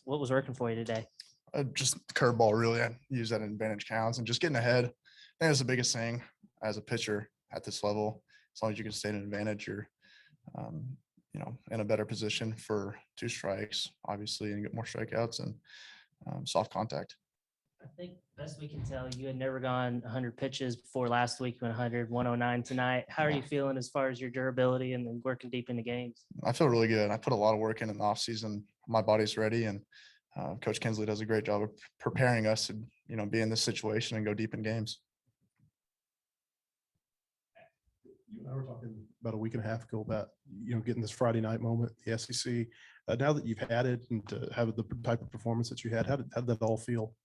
What was working for you today? Just curveball, really. I use that in advantage counts and just getting ahead. I think that's the biggest thing as a pitcher at this level. As long as you can stay in advantage, you're, in a better position for 2 strikes, obviously, and get more strikeouts and soft contact. I think best we can tell, you had never gone 100 pitches before last week. You went 100, 109 tonight. How are you feeling as far as your durability and then working deep into games? I feel really good. I put a lot of work in the off season. My body's ready, and Coach Kinsley does a great job of preparing us to, be in this situation and go deep in games. You and I were talking about a week and a half ago about, getting this Friday night moment, the SEC. Now that you've had it and to have the type of performance that you had, how did that all feel?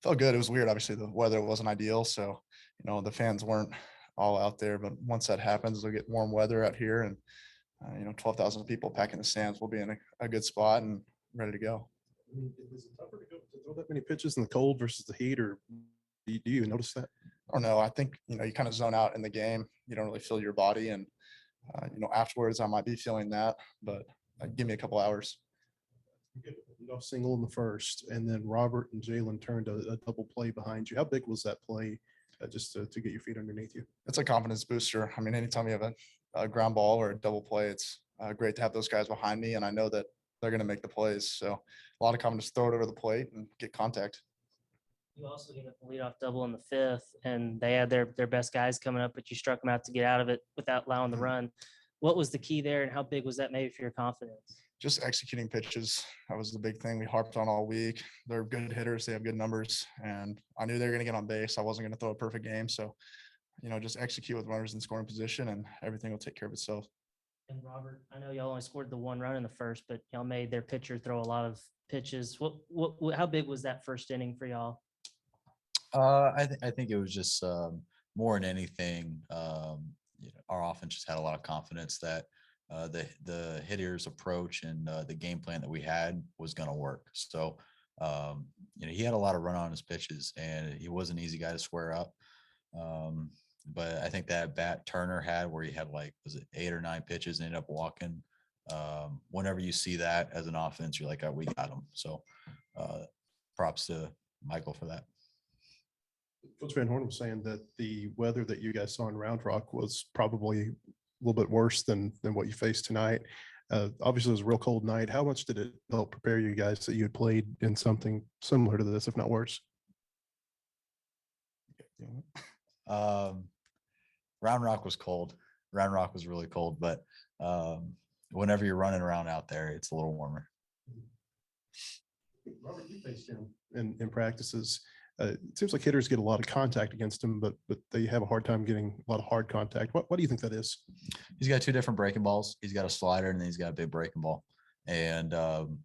Felt good. It was weird. Obviously, the weather wasn't ideal, so the fans weren't all out there. But once that happens, they'll get warm weather out here, and 12,000 people packing the stands. We'll be in a good spot and ready to go. Is it tougher to throw that many pitches in the cold versus the heat, or do you even notice that? I don't know. I think you kind of zone out in the game. You don't really feel your body, and afterwards I might be feeling that, but give me a couple hours. Single in the first, and then Robert and Jalen turned a double play behind you. How big was that play, just to get your feet underneath you? It's a confidence booster. I mean, anytime you have a ground ball or a double play, it's great to have those guys behind me, and I know that they're going to make the plays. So a lot of confidence, throw it over the plate and get contact. You also gave up a leadoff double in the 5th, and they had their best guys coming up, but you struck them out to get out of it without allowing the run. What was the key there, and how big was that maybe for your confidence? Just executing pitches. That was the big thing we harped on all week. They're good hitters. They have good numbers, and I knew they were going to get on base. I wasn't going to throw a perfect game. So, just execute with runners in scoring position, and everything will take care of itself. And Robert, I know y'all only scored the 1 run in the first, but y'all made their pitcher throw a lot of pitches. How big was that first inning for y'all? I think it was just more than anything. Our offense just had a lot of confidence that the hitter's approach and the game plan that we had was going to work. So, he had a lot of run on his pitches, and he was an easy guy to square up. But I think that bat Turner had, where he had was it 8 or 9 pitches and ended up walking. Whenever you see that as an offense, you're like, oh, we got him. So props to Michael for that. Coach Van Horn was saying that the weather that you guys saw in Round Rock was probably a little bit worse than what you faced tonight. Obviously, it was a real cold night. How much did it help prepare you guys that you had played in something similar to this, if not worse? Round Rock was cold. Round Rock was really cold, but whenever you're running around out there, it's a little warmer. Robert, you faced him in practices. It seems like hitters get a lot of contact against him, but they have a hard time getting a lot of hard contact. What do you think that is? He's got 2 different breaking balls. He's got a slider, and then he's got a big breaking ball. And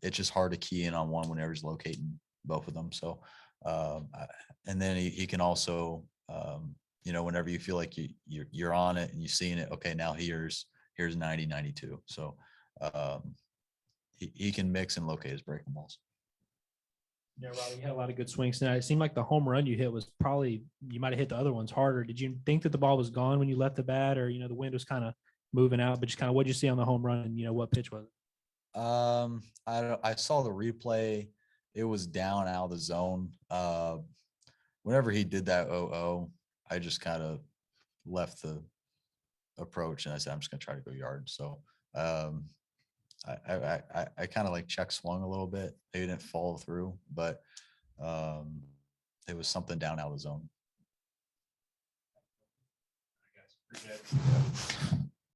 it's just hard to key in on one whenever he's locating both of them. So, and then he can also, whenever you feel like you're on it and you're seeing it, okay, now here's 90, 92. So he can mix and locate his breaking balls. Yeah, Robbie, you had a lot of good swings tonight. It seemed like the home run you hit was probably, you might have hit the other ones harder. Did you think that the ball was gone when you left the bat, or, the wind was kind of moving out, but just kind of what'd you see on the home run, and, what pitch was it? I saw the replay. It was down out of the zone. Whenever he did that 0-0, I just kind of left the approach and I said, I'm just going to try to go yard. So, I kind of check swung a little bit. They didn't follow through, but it was something down out of the zone.